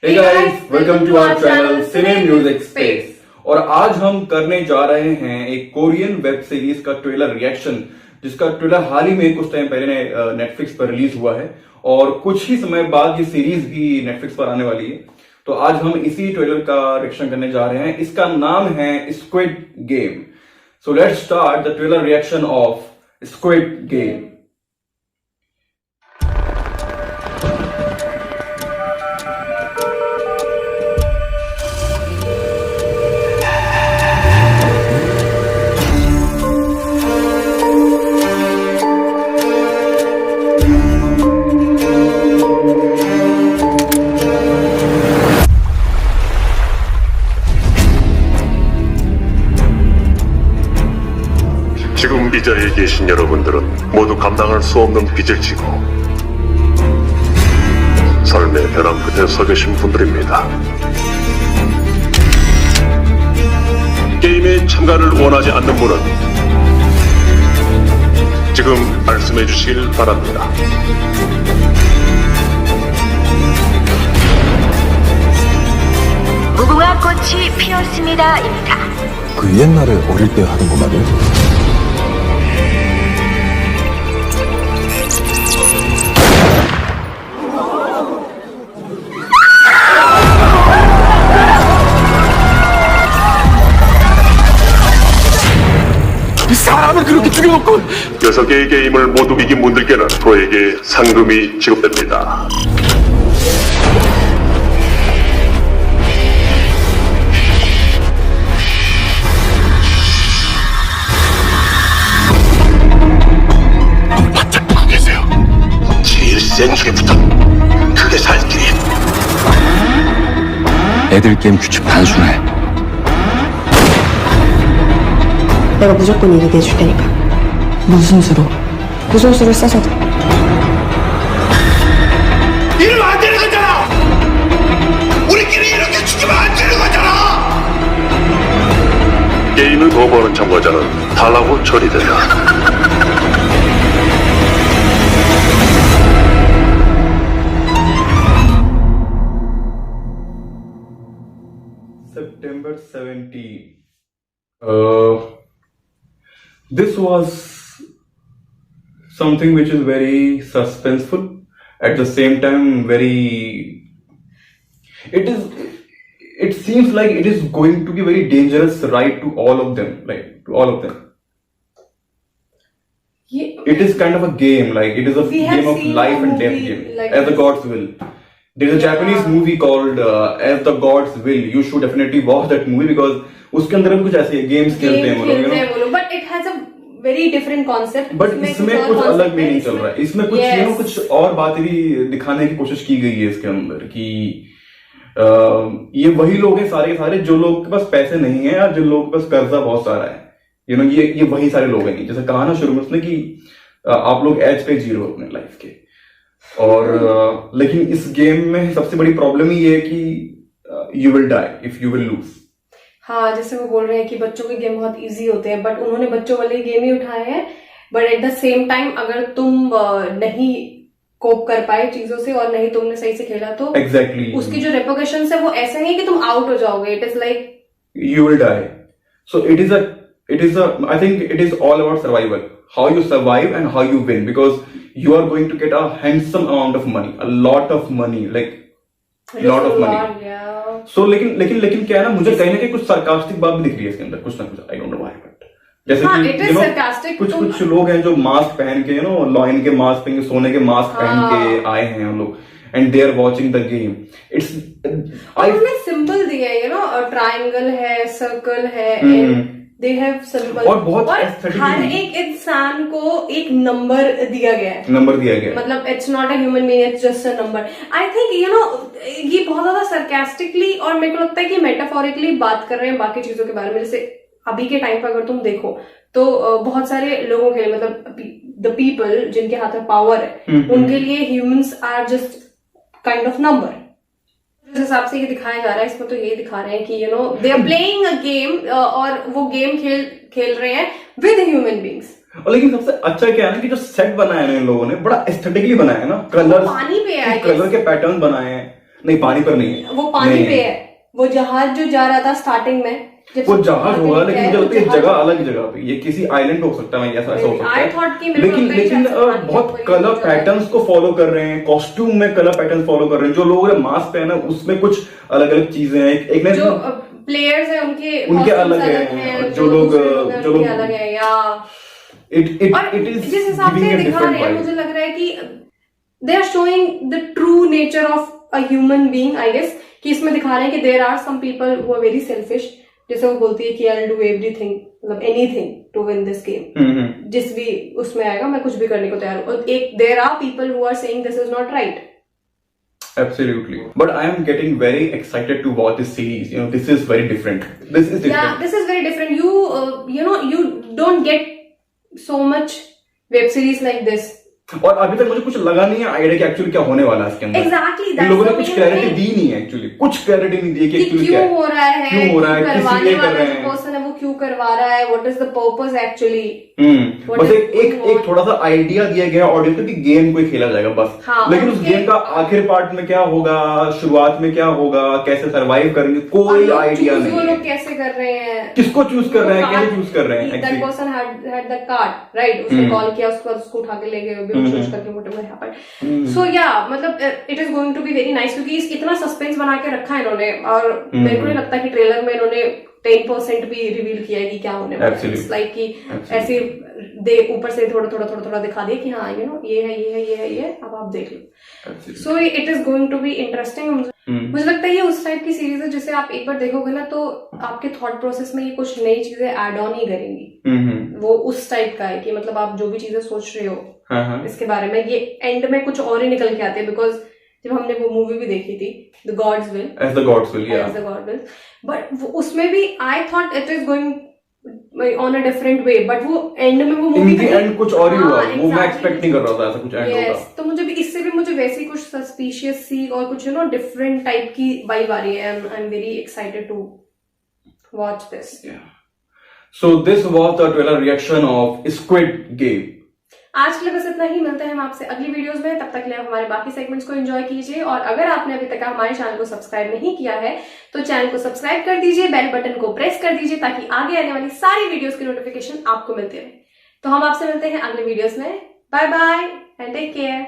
Hey guys, welcome to our channel Cine Music Space। और आज हम करने जा रहे हैं एक कोरियन वेब सीरीज का ट्रेलर रिएक्शन, जिसका ट्रेलर हाल ही में कुछ टाइम पहले नेटफ्लिक्स पर रिलीज हुआ है और कुछ ही समय बाद ये सीरीज भी नेटफ्लिक्स पर आने वाली है। तो आज हम इसी ट्रेलर का रिएक्शन करने जा रहे हैं। इसका नाम है squid game. So let's start the trailer reaction of squid game. 지금 이 자리에 계신 여러분들은 모두 감당할 수 없는 빚을 지고 삶의 벼랑 끝에 서 계신 분들입니다. 게임에 참가를 원하지 않는 분은 지금 말씀해 주시길 바랍니다. 무궁화 꽃이 피었습니다입니다. 그 옛날에 어릴 때 하던 거 말이야? 사람을 그렇게 죽여놓고 6개의 게임을 모두 이긴 분들께는 프로에게 상금이 지급됩니다. 바짝 보고 계세요. 제일 센 중에부터 크게 살 길이. 애들 게임 규칙 단순해. 내가 무조건 이기게 해줄 테니까. 무슨 수로? 구설수를 써서도. 이러면 안 되는 거잖아! 우리끼리 이렇게 죽으면 안 되는 거잖아! 게임을 거부하는 참가자는 탈락으로 처리된다. September 17. This was something which is very suspenseful, at the same time very. It seems like it is going to be very dangerous ride to all of them, It is kind of a game, like it is a game of life and death game, as the gods will. There is a Japanese movie called As the Gods Will. You should definitely watch that movie because उसके अंदर हम कुछ ऐसे games खेलते हैं वो लोग, but it has a very different concept. But इसमें कुछ अलग मीनिंग चल रहा है। इसमें कुछ कुछ और बातें भी दिखाने की कोशिश की गई है इसके अंदर कि ये वही लोग हैं सारे के सारे जो लोग के पास पैसे नहीं है या जिन लोगों के पास कर्जा बहुत सारा है। ये वही सारे लोग हैं। जैसे कहा ना शुरू में उसने कि आप लोग एज पे जी रहे हो अपने लाइफ के। और लेकिन इस गेम में सबसे बड़ी प्रॉब्लम ही है कि you will die if you will lose. हाँ, जैसे वो बोल रहे हैं कि बच्चों के गेम बहुत इजी होते हैं, बट उन्होंने बच्चों वाले गेम ही उठाए हैं। But at the same time अगर तुम नहीं कोप कर पाए चीजों से और नहीं तुमने सही से खेला तो एग्जैक्टली उसकी जो रेपोकेशन है वो ऐसा नहीं है कि तुम आउट हो जाओगे। It is like you will die. So it is I think it is all about survival. How you survive and how you win, because you are going to get a handsome amount of money, a lot of money, like lot of money. So लेकिन क्या है ना, मुझे कहीं ना कहीं कुछ sarcastic बात भी दिख रही है इसके अंदर, कुछ ना कुछ। I don't know why, but जैसे कि कुछ लोग हैं जो मास्क पहन के लॉयन के मास्क पहन के, सोने के मास्क पहन के आए हैं हम लोग, and they are watching the game. It's उन्होंने सिंबल दिया है, ट्रायंगल है, सर्कल है, they have symbol, और बहुत हर एक इंसान को एक नंबर दिया गया है। मतलब it's not a human being, it's just a number. I think ये बहुत ज्यादा सरकास्टिकली और मेरे को लगता है कि मेटाफोरिकली बात कर रहे हैं बाकी चीजों के बारे में। जैसे अभी के टाइम पर अगर तुम देखो तो बहुत सारे लोगों के लिए, मतलब द पीपल जिनके हाथ में पावर है, उनके लिए humans are just kind of number. जिस हिसाब से ये दिखाया जा रहा है इसमें तो ये दिखा रहे हैं कि they are playing a game और वो गेम खेल रहे हैं विद ह्यूमन बीइंग्स। और लेकिन सबसे अच्छा क्या है ना कि जो सेट बनाया है इन लोगों ने बड़ा एस्थेटिकली बनाया है ना, कलर पानी पे है, कलर के पैटर्न बनाए हैं, नहीं पानी पर नहीं है, वो पानी नहीं। पे है, वो जहाज जो जा रहा था स्टार्टिंग में, जब वो सब जहाज वहाँ पे होगा, गए, लेकिन मुझे वो लगता है जहाज जगह होगा। अलग जगह पे, ये किसी आइलैंड पे हो सकता है, ऐसा ऐसा हो सकता I है। thought कि मेरे को लेकिन लगता है लेकिन शायद से पानी बहुत के ऊपर कलर ही जो है। पैटर्न्स को फॉलो कर रहे हैं, कॉस्ट्यूम में कलर पैटर्न फॉलो कर रहे हैं, जो लोग मास्क पे है ना उसमें कुछ अलग अलग चीजें हैं, एक ने जो प्लेयर्स है उनके उनके costumes अलग हैं, जो दूसरे लोग हैं, जो उनके लोग अलग है, या इट और इज जिस हिसाब से दिखा रहे हैं मुझे लग रहा है कि they are showing the true nature of a human being, I guess, कि इसमें दिखा रहे हैं कि there are some people who are very selfish, जैसे वो बोलती है कि आई विल डू एवरीथिंग, मतलब anything to win this game, जिस भी उसमें आएगा मैं कुछ भी करने को तैयार हूँ। और एक there are people who are saying this is not right. Absolutely, but I am getting very excited to watch this series. You know, this is very different. This is different. Yeah, this is very different. You know, you don't get so much web series like this. और अभी तक मुझे कुछ लगा नहीं है idea कि actually क्या होने वाला है इसके अंदर। Exactly, इन that's लोगों ने the कुछ main क्लैरिटी thing. दी नहीं है, एक्चुअली कुछ क्लैरिटी नहीं दी है कि कि एक्चुअली क्या क्यों है, हो रहा है, क्यों हो रहा है, किस करवाने लिए कर वाला रहे जो हैं। पर्सन है वो क्यों करवा रहा है, what is the purpose actually. What बस is एक going on? एक थोड़ा सा आइडिया दिया गया ऑडियंस को कि गेम कोई खेला जाएगा बस। हाँ, लेकिन उस उसके- गेम का आखिर पार्ट में क्या होगा, शुरुआत में क्या होगा, कैसे सरवाइव करेंगे, कोई आइडिया नहीं वो लोग है। कैसे कर रहे हैं, किसको चूज कर रहे हैं, कैसे चूज कर रहे हैं that actually? Person had the card, right, उसने कॉल किया, उसके बाद उसको उठा के ले गए, बेहोश करके व्हाटएवर हैपेंड। सो या मतलब it is going to be very nice, क्योंकि इतना सस्पेंस बना के रखा है इन्होंने, और मेरे को नहीं लगता कि ट्रेलर में इन्होंने 10% भी रिवील किया है कि क्या होने वाला है। Absolutely. It's like कि Absolutely. ऐसे दे ऊपर से थोड़ा थोड़ा थोड़ा थोड़ा दिखा दिया कि हाँ यू नो ये है ये है ये है ये है, अब आप देख लो। Absolutely. So it is going to be interesting. मुझे लगता है ये उस टाइप की सीरीज है जिसे आप एक बार देखोगे ना तो आपके थॉट प्रोसेस में ये कुछ नई चीजें ऐड ऑन ही करेंगी। वो उस टाइप का है कि मतलब आप जो भी चीजें सोच रहे हो हाँ। इसके बारे में, ये एंड में कुछ और ही निकल के आते हैं। बिकॉज जब हमने वो मूवी भी देखी थी the gods will, As the gods will, yeah. As the God will, but उसमें भी I thought it is going on a different way, but वो एंड में वो मूवी In the end कुछ और ही हुआ, वो मैं एक्सपेक्ट नहीं कर रहा था ऐसा कुछ एंड होगा। तो मुझे भी इससे भी मुझे वैसी कुछ सस्पिशियस सी और कुछ डिफरेंट टाइप की वाइब आ रही है। I am very excited to watch this. So this was the trailer reaction of Squid Game. आज के लिए बस इतना ही, मिलते हैं हम आपसे अगली वीडियोस में। तब तक के लिए आप हमारे बाकी सेगमेंट्स को एंजॉय कीजिए, और अगर आपने अभी तक हमारे चैनल को सब्सक्राइब नहीं किया है तो चैनल को सब्सक्राइब कर दीजिए, बेल बटन को प्रेस कर दीजिए ताकि आगे आने वाली सारी वीडियोस की नोटिफिकेशन आपको मिलती रहे। तो हम आपसे मिलते हैं अगले वीडियोस में। Bye bye and take care.